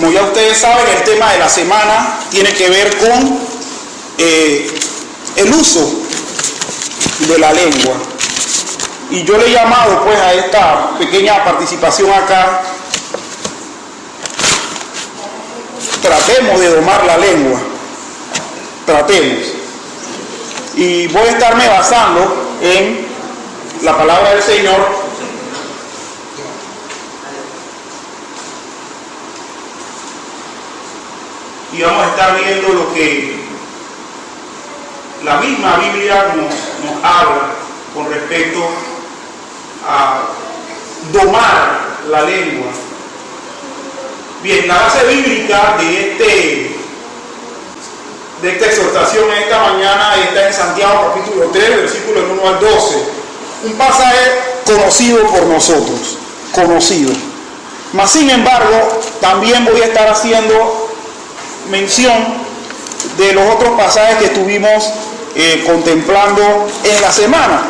Como ya ustedes saben, el tema de la semana tiene que ver con el uso de la lengua. Y yo le he llamado pues a esta pequeña participación acá, tratemos de domar la lengua, tratemos. Y voy a estarme basando en la palabra del Señor. Y vamos a estar viendo lo que la misma Biblia nos habla con respecto a domar la lengua. Bien, la base bíblica de esta exhortación en esta mañana está en Santiago capítulo 3, versículos 1 al 12. Un pasaje conocido por nosotros, conocido. Mas sin embargo, también voy a estar haciendo mención de los otros pasajes que estuvimos contemplando en la semana,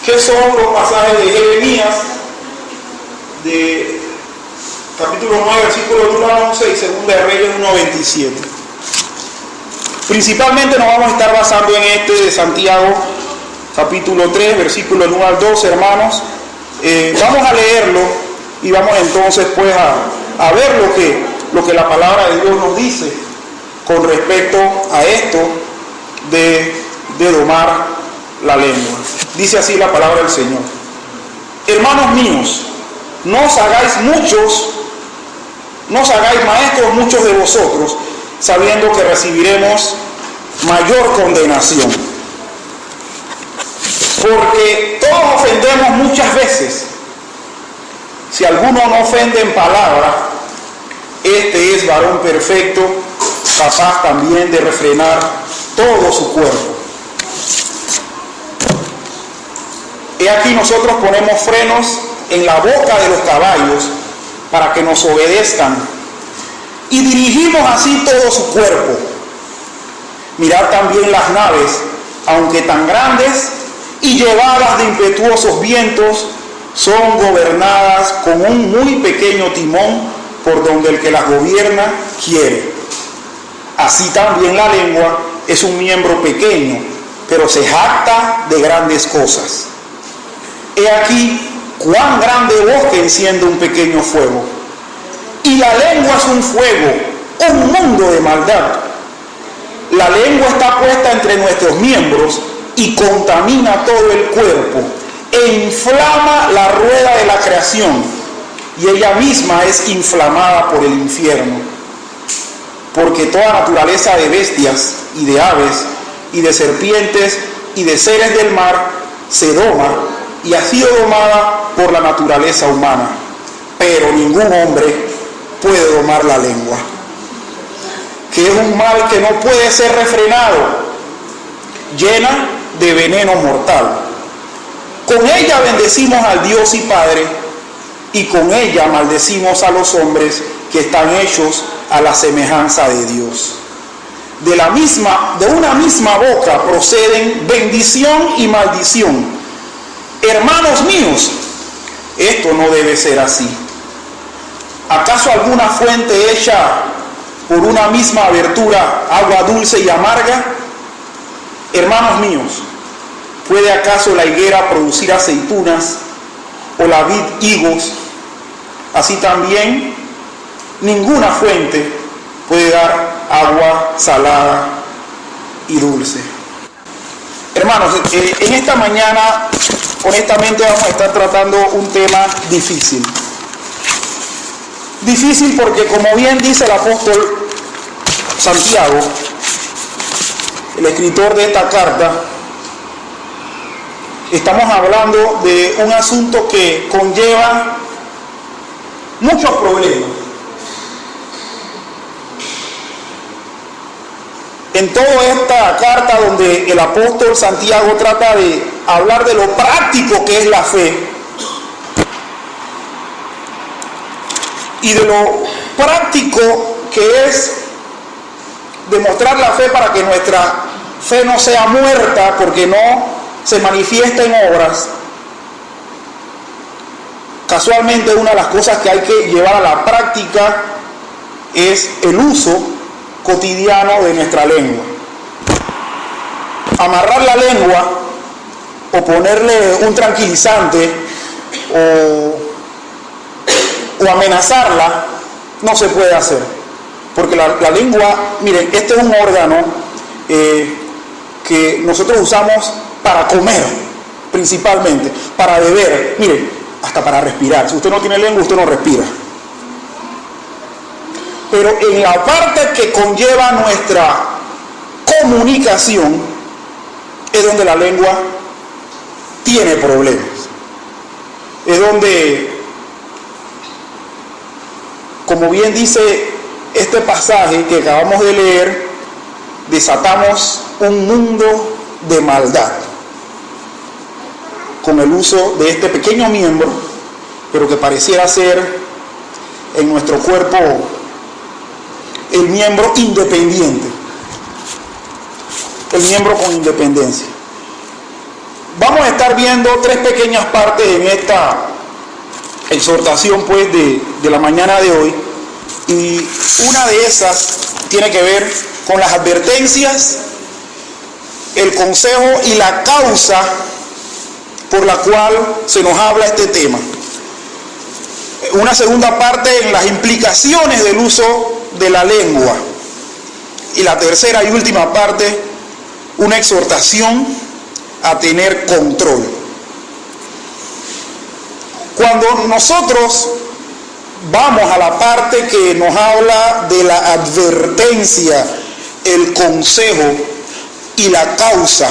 que son los pasajes de Jeremías, de capítulo 9, versículos 1 al 11 y 2 de Reyes 1, 27. Principalmente nos vamos a estar basando en este de Santiago, capítulo 3, versículos 1 al 12, hermanos. Vamos a leerlo y vamos entonces pues a ver lo que la palabra de Dios nos dice con respecto a esto de domar la lengua. Dice así la palabra del Señor: hermanos míos, no os hagáis maestros muchos de vosotros, sabiendo que recibiremos mayor condenación. Porque todos ofendemos muchas veces. Si alguno no ofende en palabra, este es varón perfecto, capaz también de refrenar todo su cuerpo. He aquí nosotros ponemos frenos en la boca de los caballos para que nos obedezcan, y dirigimos así todo su cuerpo. Mirad también las naves, aunque tan grandes y llevadas de impetuosos vientos, son gobernadas con un muy pequeño timón por donde el que las gobierna quiere. Así también la lengua es un miembro pequeño, pero se jacta de grandes cosas. He aquí cuán grande bosque enciende un pequeño fuego. Y la lengua es un fuego, un mundo de maldad. La lengua está puesta entre nuestros miembros y contamina todo el cuerpo e inflama la rueda de la creación, y ella misma es inflamada por el infierno. Porque toda naturaleza de bestias y de aves y de serpientes y de seres del mar se doma y ha sido domada por la naturaleza humana, pero ningún hombre puede domar la lengua, que es un mal que no puede ser refrenado, llena de veneno mortal. Con ella bendecimos al Dios y Padre, y con ella maldecimos a los hombres que están hechos a la semejanza de Dios. De una misma boca proceden bendición y maldición. Hermanos míos, esto no debe ser así. ¿Acaso alguna fuente hecha por una misma abertura, agua dulce y amarga? Hermanos míos, ¿puede acaso la higuera producir aceitunas o la vid higos? Así también ninguna fuente puede dar agua salada y dulce. Hermanos, en esta mañana honestamente vamos a estar tratando un tema difícil. Difícil porque, como bien dice el apóstol Santiago, el escritor de esta carta, estamos hablando de un asunto que conlleva muchos problemas. En toda esta carta donde el apóstol Santiago trata de hablar de lo práctico que es la fe y de lo práctico que es demostrar la fe para que nuestra fe no sea muerta porque no se manifiesta en obras. Casualmente una de las cosas que hay que llevar a la práctica es el uso cotidiano de nuestra lengua. Amarrar la lengua o ponerle un tranquilizante o amenazarla no se puede hacer, porque la lengua, miren, este es un órgano que nosotros usamos para comer principalmente, para beber, miren, hasta para respirar. Si usted no tiene lengua, usted no respira. Pero en la parte que conlleva nuestra comunicación es donde la lengua tiene problemas. Es donde, como bien dice este pasaje que acabamos de leer, desatamos un mundo de maldad con el uso de este pequeño miembro, pero que pareciera ser en nuestro cuerpo el miembro independiente, el miembro con independencia. Vamos a estar viendo tres pequeñas partes en esta exhortación pues de la mañana de hoy, y una de esas tiene que ver con las advertencias, el consejo y la causa por la cual se nos habla este tema. Una segunda parte en las implicaciones del uso de la lengua, y la tercera y última parte, una exhortación a tener control. Cuando nosotros vamos a la parte que nos habla de la advertencia, el consejo y la causa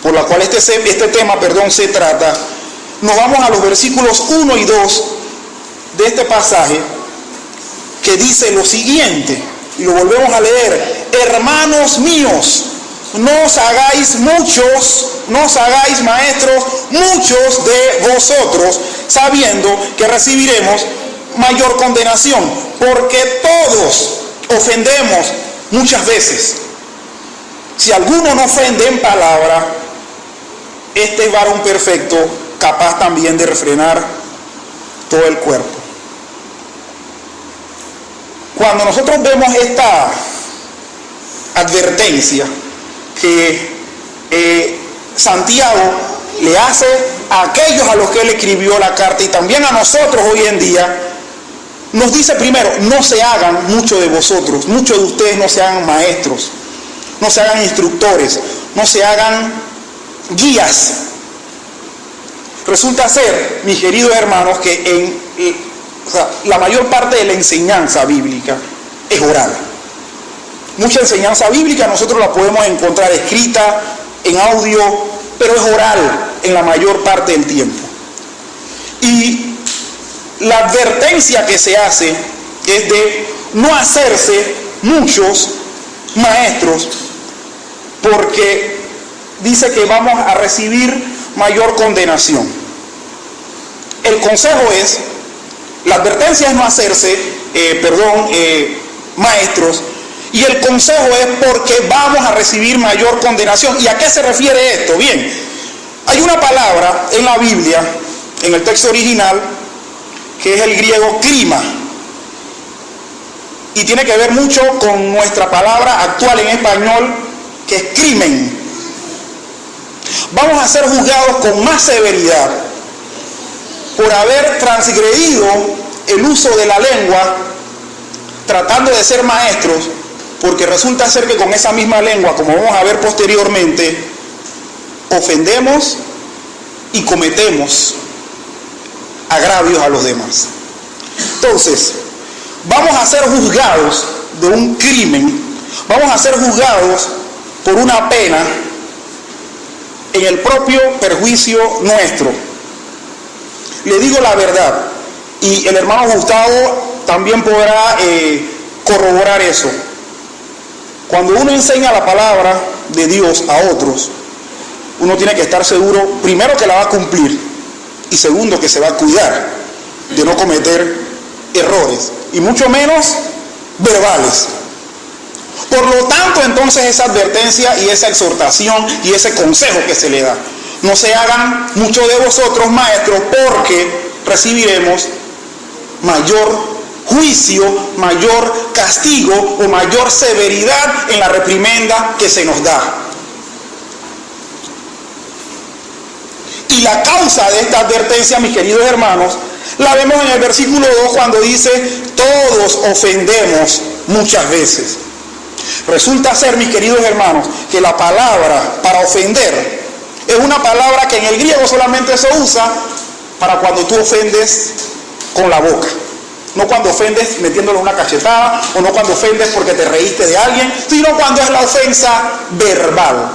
por la cual este tema se trata, nos vamos a los versículos 1 y 2 de este pasaje, que dice lo siguiente, y lo volvemos a leer: hermanos míos, no os hagáis maestros muchos de vosotros, sabiendo que recibiremos mayor condenación, porque todos ofendemos muchas veces. Si alguno no ofende en palabra, este es varón perfecto, capaz también de refrenar todo el cuerpo. Cuando nosotros vemos esta advertencia que Santiago le hace a aquellos a los que él escribió la carta, y también a nosotros hoy en día, nos dice primero: no se hagan muchos de vosotros, muchos de ustedes no se hagan maestros, no se hagan instructores, no se hagan guías. Resulta ser, mis queridos hermanos, que la mayor parte de la enseñanza bíblica es oral. Mucha enseñanza bíblica nosotros la podemos encontrar escrita, en audio, pero es oral en la mayor parte del tiempo. Y la advertencia que se hace es de no hacerse muchos maestros, porque dice que vamos a recibir mayor condenación. El consejo es, la advertencia es no hacerse, maestros, y el consejo es porque vamos a recibir mayor condenación. ¿Y a qué se refiere esto? Bien, hay una palabra en la Biblia, en el texto original, que es el griego krima, y tiene que ver mucho con nuestra palabra actual en español, que es crimen. Vamos a ser juzgados con más severidad por haber transgredido el uso de la lengua, tratando de ser maestros, porque resulta ser que con esa misma lengua, como vamos a ver posteriormente, ofendemos y cometemos agravios a los demás. Entonces, vamos a ser juzgados de un crimen, vamos a ser juzgados por una pena en el propio perjuicio nuestro. Le digo la verdad, y el hermano Gustavo también podrá corroborar eso. Cuando uno enseña la palabra de Dios a otros, uno tiene que estar seguro, primero, que la va a cumplir, y segundo, que se va a cuidar de no cometer errores, y mucho menos verbales. Por lo tanto, entonces, esa advertencia y esa exhortación y ese consejo que se le da: no se hagan muchos de vosotros maestros, porque recibiremos mayor juicio, mayor castigo o mayor severidad en la reprimenda que se nos da. Y la causa de esta advertencia, mis queridos hermanos, la vemos en el versículo 2 cuando dice: todos ofendemos muchas veces. Resulta ser, mis queridos hermanos, que la palabra para ofender es una palabra que en el griego solamente se usa para cuando tú ofendes con la boca. No cuando ofendes metiéndole una cachetada, o no cuando ofendes porque te reíste de alguien, sino cuando es la ofensa verbal.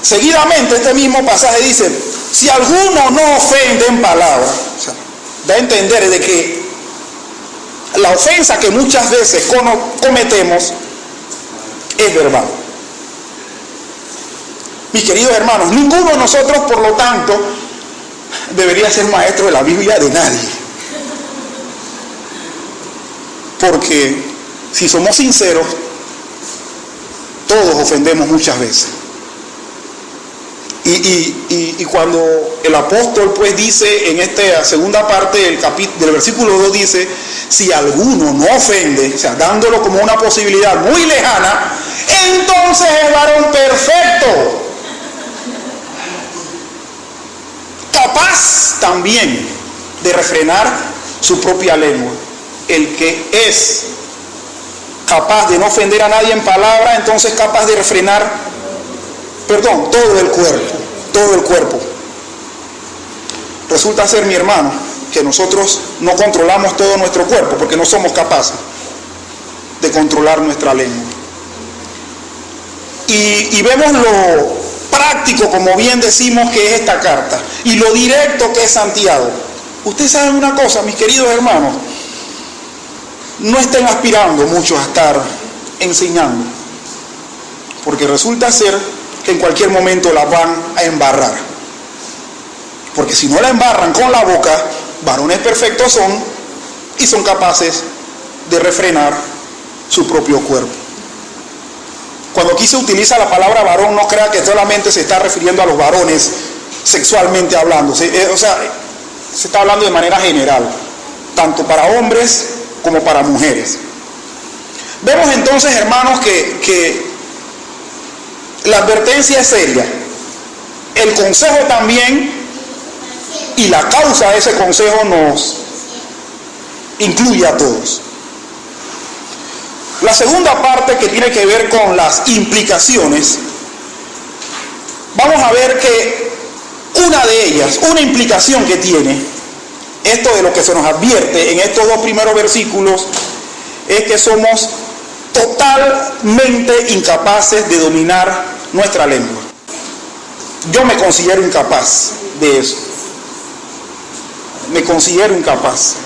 Seguidamente este mismo pasaje dice: si alguno no ofende en palabra, o sea, da a entender de que la ofensa que muchas veces cometemos es verbal. Mis queridos hermanos, ninguno de nosotros, por lo tanto, debería ser maestro de la Biblia de nadie. Porque si somos sinceros, todos ofendemos muchas veces. Y cuando el apóstol pues dice en esta segunda parte del versículo 2, dice: si alguno no ofende, o sea, dándolo como una posibilidad muy lejana, entonces es varón perfecto, capaz también de refrenar su propia lengua. El que es capaz de no ofender a nadie en palabra, entonces capaz de refrenar, todo el cuerpo. Resulta ser, mi hermano, que nosotros no controlamos todo nuestro cuerpo porque no somos capaces de controlar nuestra lengua. Y vemos lo práctico, como bien decimos, que es esta carta, y lo directo que es Santiago. Ustedes saben una cosa, mis queridos hermanos, no estén aspirando mucho a estar enseñando, porque resulta ser que en cualquier momento la van a embarrar. Porque si no la embarran con la boca, varones perfectos son, y son capaces de refrenar su propio cuerpo. Cuando aquí se utiliza la palabra varón, no crea que solamente se está refiriendo a los varones sexualmente hablando. Se está hablando de manera general, tanto para hombres como para mujeres. Vemos entonces, hermanos, que la advertencia es seria, el consejo también, y la causa de ese consejo nos incluye a todos. La segunda parte, que tiene que ver con las implicaciones, vamos a ver que una de ellas, una implicación que tiene esto de lo que se nos advierte en estos dos primeros versículos, es que somos totalmente incapaces de dominar nuestra lengua. Yo me considero incapaz de eso. Me considero incapaz.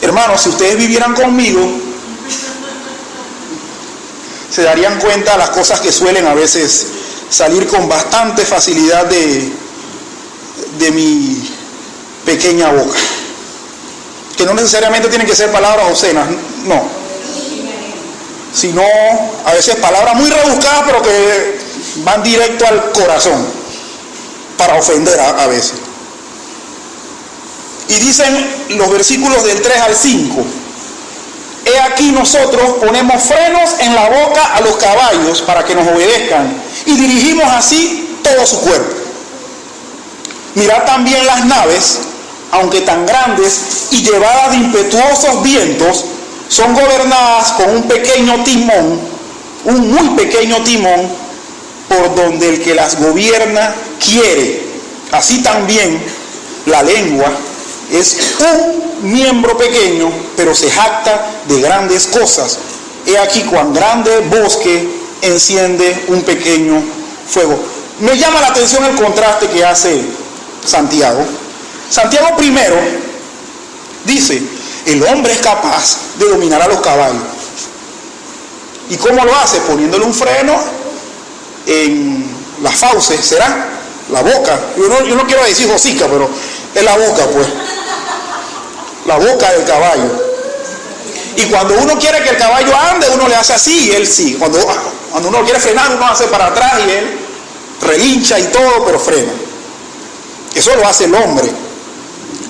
Hermanos, si ustedes vivieran conmigo, se darían cuenta de las cosas que suelen a veces salir con bastante facilidad de mi pequeña boca. Que no necesariamente tienen que ser palabras obscenas, no. Sino a veces palabras muy rebuscadas, pero que van directo al corazón para ofender a veces. Y dicen los versículos del 3 al 5: he aquí nosotros ponemos frenos en la boca a los caballos para que nos obedezcan, y dirigimos así todo su cuerpo. Mirad también las naves, aunque tan grandes y llevadas de impetuosos vientos, son gobernadas con un pequeño timón, un muy pequeño timón, por donde el que las gobierna quiere. Así también la lengua es un miembro pequeño, pero se jacta de grandes cosas. He aquí cuán grande bosque enciende un pequeño fuego. Me llama la atención el contraste que hace Santiago. Santiago primero dice: el hombre es capaz de dominar a los caballos. ¿Y cómo lo hace? Poniéndole un freno en las fauces, ¿será? La boca. Yo no quiero decir hocica, pero es la boca, pues. La boca del caballo. Y cuando uno quiere que el caballo ande, uno le hace así y él sigue. Cuando uno quiere frenar, uno hace para atrás y él relincha y todo, pero frena. Eso lo hace el hombre.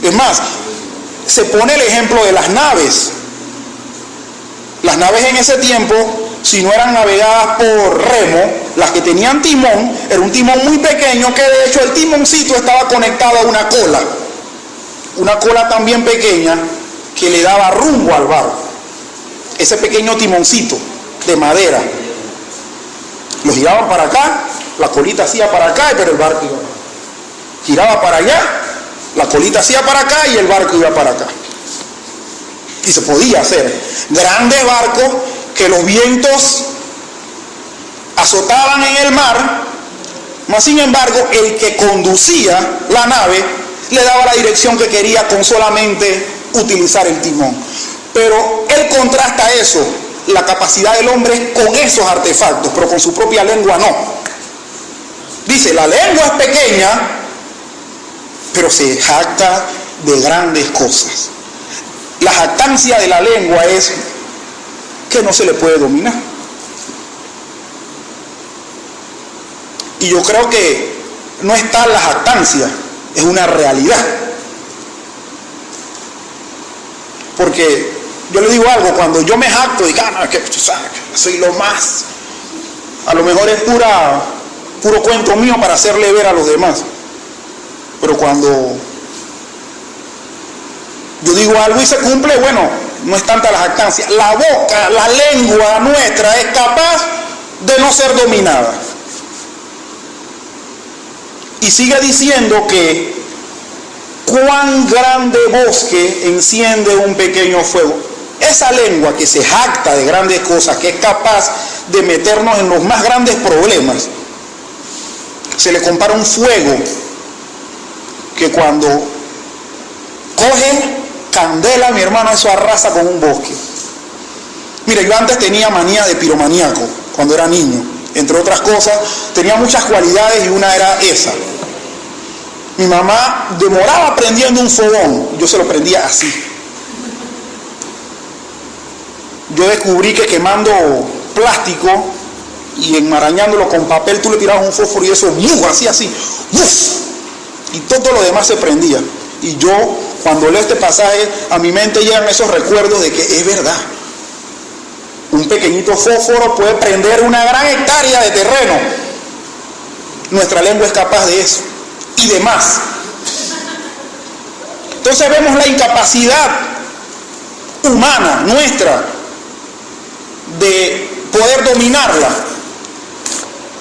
Es más, se pone el ejemplo de las naves. Las naves en ese tiempo, si no eran navegadas por remo, las que tenían timón, era un timón muy pequeño que de hecho el timoncito estaba conectado a una cola también pequeña que le daba rumbo al barco. Ese pequeño timoncito de madera. Lo giraban para acá, la colita hacía para acá, pero el barco iba. Giraba para allá, la colita hacía para acá y el barco iba para acá. Y se podía hacer grandes barcos que los vientos azotaban en el mar, mas sin embargo el que conducía la nave le daba la dirección que quería con solamente utilizar el timón. Pero él contrasta eso, la capacidad del hombre, con esos artefactos, pero con su propia lengua no. Dice, la lengua es pequeña, pero se jacta de grandes cosas. La jactancia de la lengua es que no se le puede dominar. Y yo creo que no es tal la jactancia, es una realidad. Porque yo le digo algo, cuando yo me jacto, digo, que soy lo más, a lo mejor es puro cuento mío para hacerle ver a los demás. Pero cuando yo digo algo y se cumple, bueno, no es tanta la jactancia. La boca, la lengua nuestra es capaz de no ser dominada. Y sigue diciendo que cuán grande bosque enciende un pequeño fuego. Esa lengua que se jacta de grandes cosas, que es capaz de meternos en los más grandes problemas, se le compara un fuego que cuando coge candela, mi hermano, eso arrasa con un bosque. Mire, yo antes tenía manía de piromaníaco cuando era niño. Entre otras cosas, tenía muchas cualidades y una era esa. Mi mamá demoraba prendiendo un fogón, yo se lo prendía así. Yo descubrí que quemando plástico y enmarañándolo con papel, tú le tirabas un fósforo y eso, así, ¡uf! Y todo lo demás se prendía. Y yo, cuando leo este pasaje, a mi mente llegan esos recuerdos de que es verdad. Un pequeñito fósforo puede prender una gran hectárea de terreno. Nuestra lengua es capaz de eso y de más. Entonces vemos la incapacidad humana nuestra de poder dominarla.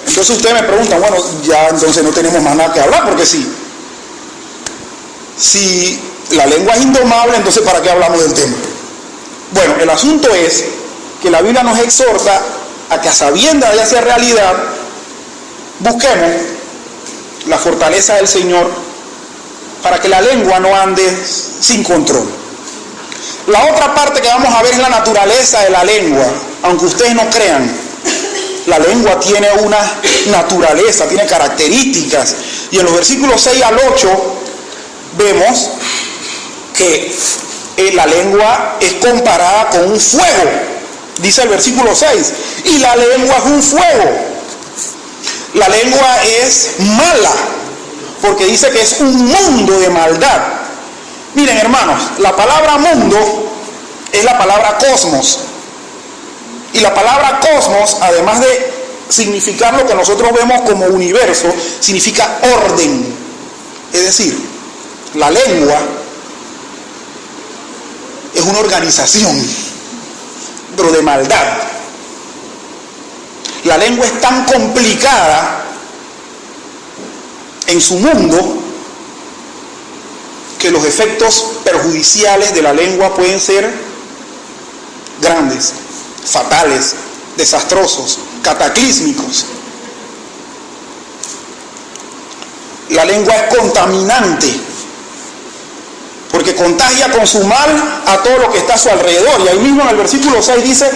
Entonces ustedes me preguntan, bueno, ya entonces no tenemos más nada que hablar, porque si la lengua es indomable, entonces ¿para qué hablamos del tema? Bueno, el asunto es que la Biblia nos exhorta a que, a sabiendas de esa realidad, busquemos la fortaleza del Señor para que la lengua no ande sin control. La otra parte que vamos a ver es la naturaleza de la lengua. Aunque ustedes no crean, la lengua tiene una naturaleza, tiene características. Y en los versículos 6 al 8 vemos que la lengua es comparada con un fuego. Dice el versículo 6, y la lengua es un fuego. La lengua es mala, porque dice que es un mundo de maldad. Miren, hermanos, la palabra mundo es la palabra cosmos. Y la palabra cosmos, además de significar lo que nosotros vemos como universo, significa orden. Es decir, la lengua es una organización, pero de maldad. La lengua es tan complicada en su mundo que los efectos perjudiciales de la lengua pueden ser grandes, fatales, desastrosos, cataclísmicos. La lengua es contaminante porque contagia con su mal a todo lo que está a su alrededor. Y ahí mismo en el versículo 6 dice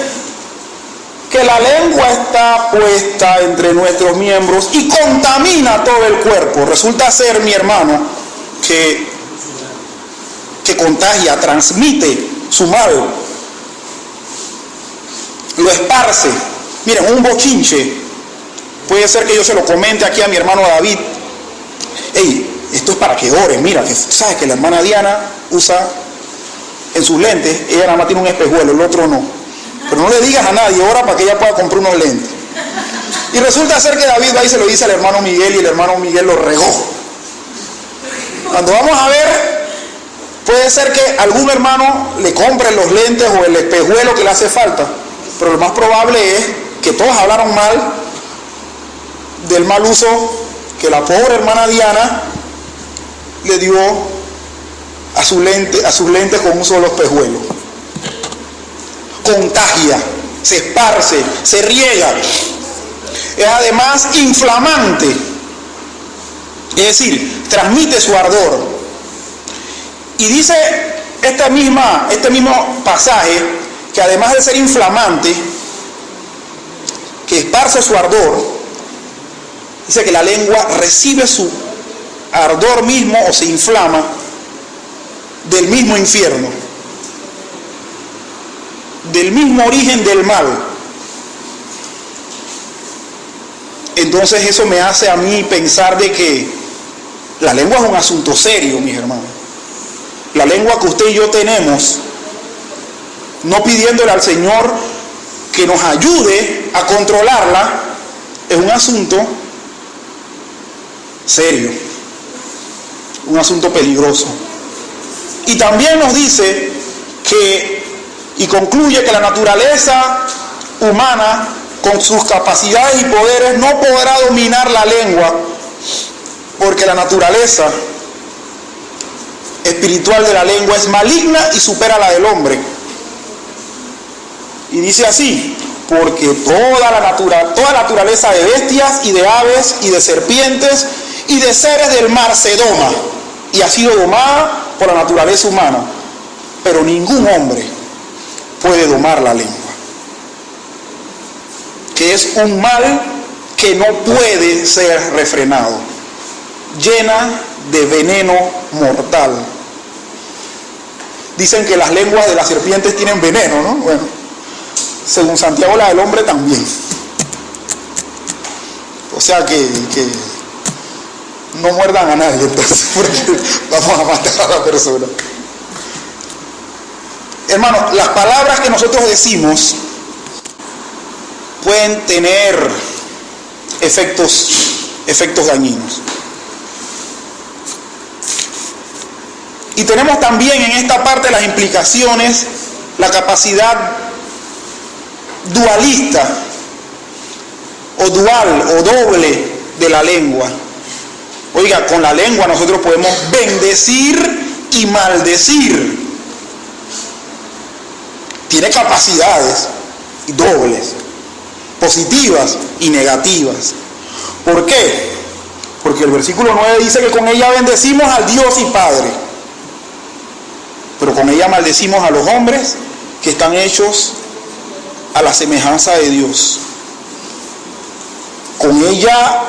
que la lengua está puesta entre nuestros miembros y contamina todo el cuerpo. Resulta ser, mi hermano, que contagia, transmite su mal, lo esparce. Miren, un bochinche, puede ser que yo se lo comente aquí a mi hermano David. Hey, esto es para que ores. Mira, que sabes que la hermana Diana usa en sus lentes, ella nada más tiene un espejuelo, el otro no. Pero no le digas a nadie, ora para que ella pueda comprar unos lentes. Y resulta ser que David va y se lo dice al hermano Miguel, y el hermano Miguel lo regó. Cuando vamos a ver, puede ser que algún hermano le compre los lentes o el espejuelo que le hace falta, pero lo más probable es que todos hablaron mal del mal uso que la pobre hermana Diana le dio a sus lentes con un solo espejuelo. Contagia, se esparce, se riega. Es además inflamante, es decir, transmite su ardor. Y dice este mismo pasaje que además de ser inflamante, que esparce su ardor, dice que la lengua recibe su ardor mismo o se inflama del mismo infierno, del mismo origen del mal. Entonces eso me hace a mí pensar de que la lengua es un asunto serio, mis hermanos. La lengua que usted y yo tenemos, no pidiéndole al Señor que nos ayude a controlarla, es un asunto serio, un asunto peligroso. Y también nos dice que, y concluye que la naturaleza humana, con sus capacidades y poderes, no podrá dominar la lengua, porque la naturaleza espiritual de la lengua es maligna y supera la del hombre. Y dice así: porque toda la naturaleza de bestias y de aves y de serpientes y de seres del mar se doma y ha sido domada por la naturaleza humana, pero ningún hombre puede domar la lengua, que es un mal que no puede ser refrenado, llena de veneno mortal. Dicen que las lenguas de las serpientes tienen veneno, ¿no? Bueno, según Santiago, la del hombre también. O sea que no muerdan a nadie, entonces, porque vamos a matar a la persona. Hermano, las palabras que nosotros decimos pueden tener efectos dañinos. Y tenemos también en esta parte las implicaciones, la capacidad dualista o dual o doble de la lengua. Oiga, con la lengua nosotros podemos bendecir y maldecir. Tiene capacidades dobles, positivas y negativas. ¿Por qué? Porque el versículo 9 dice que con ella bendecimos al Dios y Padre, pero con ella maldecimos a los hombres que están hechos a la semejanza de Dios. Con ella,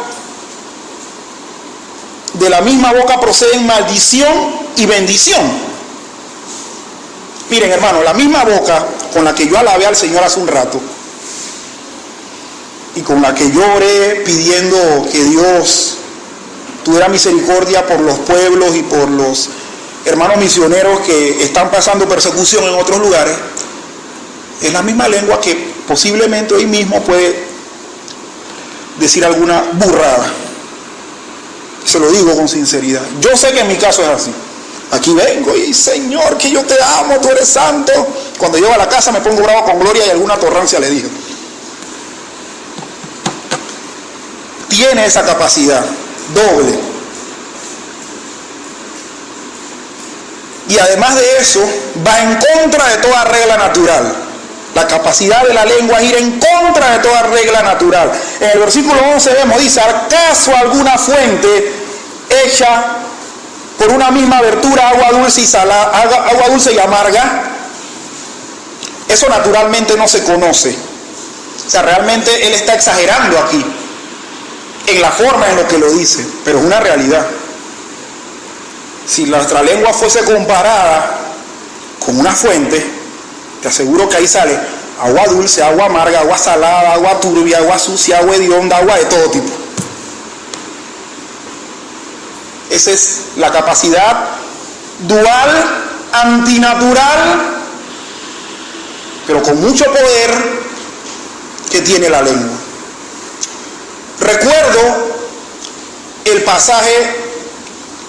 de la misma boca proceden maldición y bendición. Miren, hermano, la misma boca con la que yo alabé al Señor hace un rato y con la que yo oré pidiendo que Dios tuviera misericordia por los pueblos y por los hermanos misioneros que están pasando persecución en otros lugares, es la misma lengua que posiblemente hoy mismo puede decir alguna burrada. Se lo digo con sinceridad. Yo sé que en mi caso es así. Aquí vengo y Señor, que yo te amo, tú eres santo. Cuando llego a la casa me pongo bravo con Gloria y alguna torrancia le digo. Tiene esa capacidad doble. Y además de eso, va en contra de toda regla natural. La capacidad de la lengua es ir en contra de toda regla natural. En el versículo 11 vemos, dice: ¿acaso alguna fuente hecha por una misma abertura agua dulce y amarga? Eso naturalmente no se conoce. O sea, realmente él está exagerando aquí en la forma en lo que lo dice, pero es una realidad. Si nuestra lengua fuese comparada con una fuente, te aseguro que ahí sale agua dulce, agua amarga, agua salada, agua turbia, agua sucia, agua hedionda, agua de todo tipo. Esa es la capacidad dual, antinatural pero con mucho poder que tiene la lengua. Recuerdo el pasaje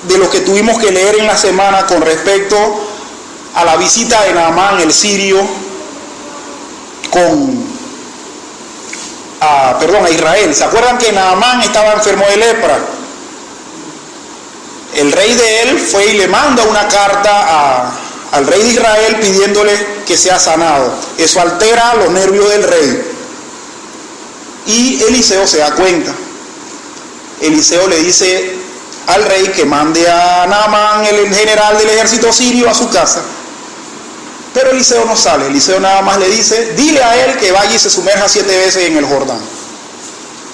de lo que tuvimos que leer en la semana con respecto a la visita de Naamán el sirio a Israel. ¿Se acuerdan que Naamán estaba enfermo de lepra? El rey de él fue y le manda una carta al rey de Israel pidiéndole que sea sanado. Eso altera los nervios del rey. Y Eliseo se da cuenta. Eliseo le dice al rey que mande a Naamán, el general del ejército sirio, a su casa. Pero Eliseo no sale. Eliseo nada más le dice: dile a él que vaya y se sumerja 7 veces en el Jordán.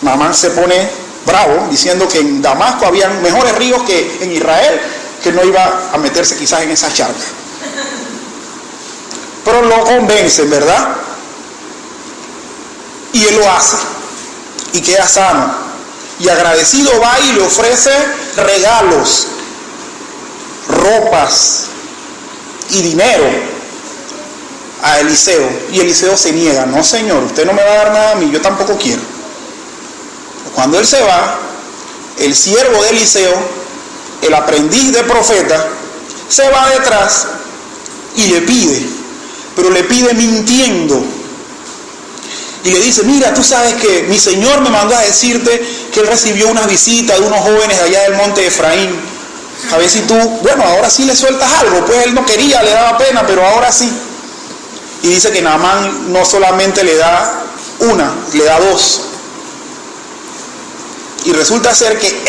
Naamán se pone bravo, diciendo que en Damasco habían mejores ríos que en Israel, que no iba a meterse quizás en esa charca. Pero lo convencen, ¿verdad? Y él lo hace y queda sano. Y agradecido va y le ofrece regalos, ropas y dinero a Eliseo. Y Eliseo se niega: no, señor, usted no me va a dar nada a mí, yo tampoco quiero. Cuando él se va, el siervo de Eliseo, el aprendiz de profeta, se va detrás y le pide, pero le pide mintiendo. Y le dice: mira, tú sabes que mi señor me mandó a decirte que él recibió una visita de unos jóvenes allá del monte de Efraín. A ver si tú, bueno, ahora sí le sueltas algo. Pues él no quería, le daba pena, pero ahora sí. Y dice que Naamán no solamente le da una, le da 2. Y resulta ser que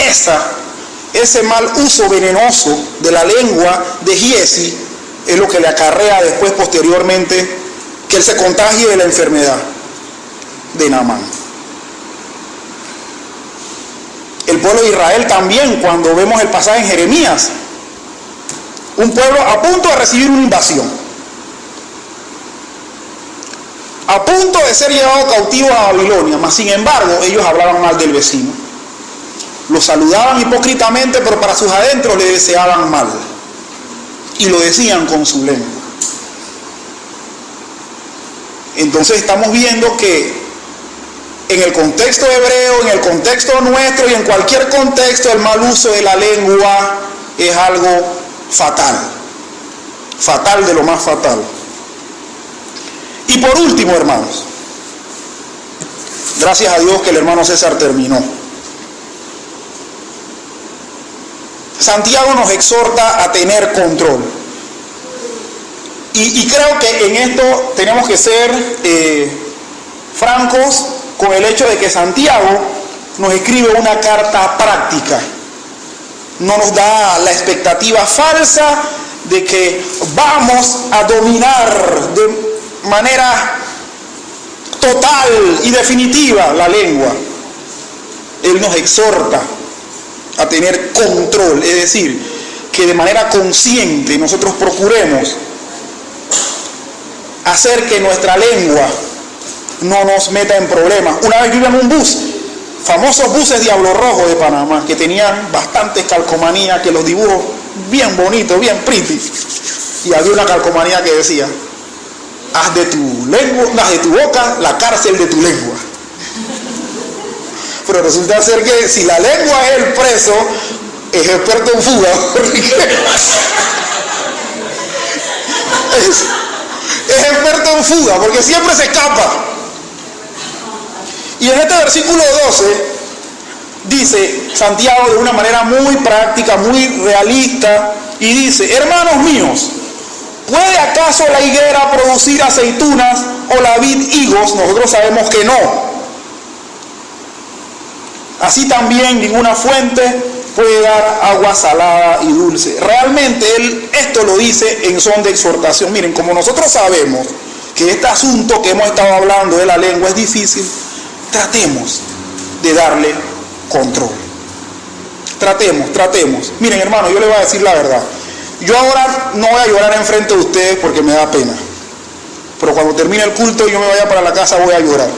ese mal uso venenoso de la lengua de Giezi es lo que le acarrea después, posteriormente, que él se contagie de la enfermedad de Naamán. El pueblo de Israel también, cuando vemos el pasaje en Jeremías, un pueblo a punto de recibir una invasión, a punto de ser llevado cautivo a Babilonia, mas sin embargo ellos hablaban mal del vecino, lo saludaban hipócritamente, pero para sus adentros le deseaban mal y lo decían con su lengua. Entonces estamos viendo que en el contexto hebreo, en el contexto nuestro y en cualquier contexto, el mal uso de la lengua es algo fatal, fatal de lo más fatal. Y por último, hermanos, gracias a Dios que el hermano César terminó. Santiago nos exhorta a tener control. Y creo que en esto tenemos que ser francos con el hecho de que Santiago nos escribe una carta práctica. No nos da la expectativa falsa de que vamos a dominar de manera total y definitiva la lengua. Él nos exhorta a tener control, es decir, que de manera consciente nosotros procuremos hacer que nuestra lengua no nos meta en problemas. Una vez yo iba en un bus, famosos buses Diablo Rojo de Panamá, que tenían bastantes calcomanías, que los dibujos bien bonitos, bien pretty, y había una calcomanía que decía: haz de tu boca la cárcel de tu lengua. Pero resulta ser que si la lengua es el preso, es experto en fuga, es experto en fuga, porque siempre se escapa. Y en este versículo 12 dice Santiago de una manera muy práctica, muy realista, y dice: hermanos míos, ¿puede acaso la higuera producir aceitunas o la vid higos? Nosotros sabemos que no. Así también ninguna fuente puede dar agua salada y dulce. Realmente él esto lo dice en son de exhortación. Miren, como nosotros sabemos que este asunto que hemos estado hablando de la lengua es difícil, tratemos de darle control. Tratemos. Miren, hermano, yo les voy a decir la verdad. Yo ahora no voy a llorar enfrente de ustedes porque me da pena. Pero cuando termine el culto y yo me vaya para la casa, voy a llorar.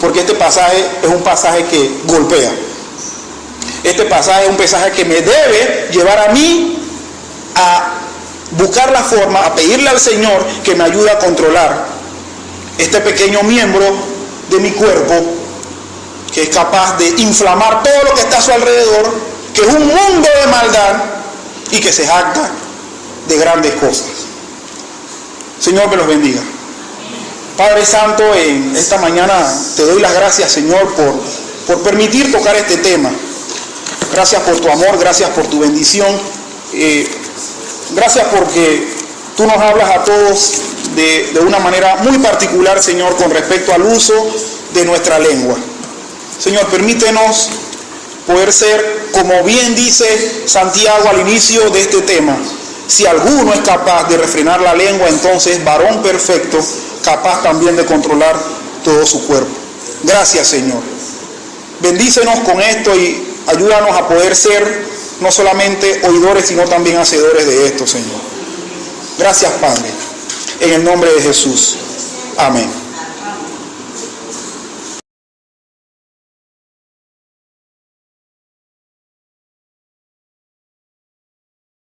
Porque este pasaje es un pasaje que golpea. Este pasaje es un pasaje que me debe llevar a mí a buscar la forma, a pedirle al Señor que me ayude a controlar este pequeño miembro de mi cuerpo que es capaz de inflamar todo lo que está a su alrededor, que es un mundo de maldad y que se jacta de grandes cosas. Señor, que los bendiga. Padre Santo, en esta mañana te doy las gracias, Señor, por permitir tocar este tema. Gracias por tu amor, gracias por tu bendición. Gracias porque tú nos hablas a todos de una manera muy particular, Señor, con respecto al uso de nuestra lengua. Señor, permítenos poder ser, como bien dice Santiago al inicio de este tema, si alguno es capaz de refrenar la lengua, entonces varón perfecto, capaz también de controlar todo su cuerpo. Gracias, Señor. Bendícenos con esto y ayúdanos a poder ser no solamente oidores, sino también hacedores de esto, Señor. Gracias, Padre. En el nombre de Jesús. Amén.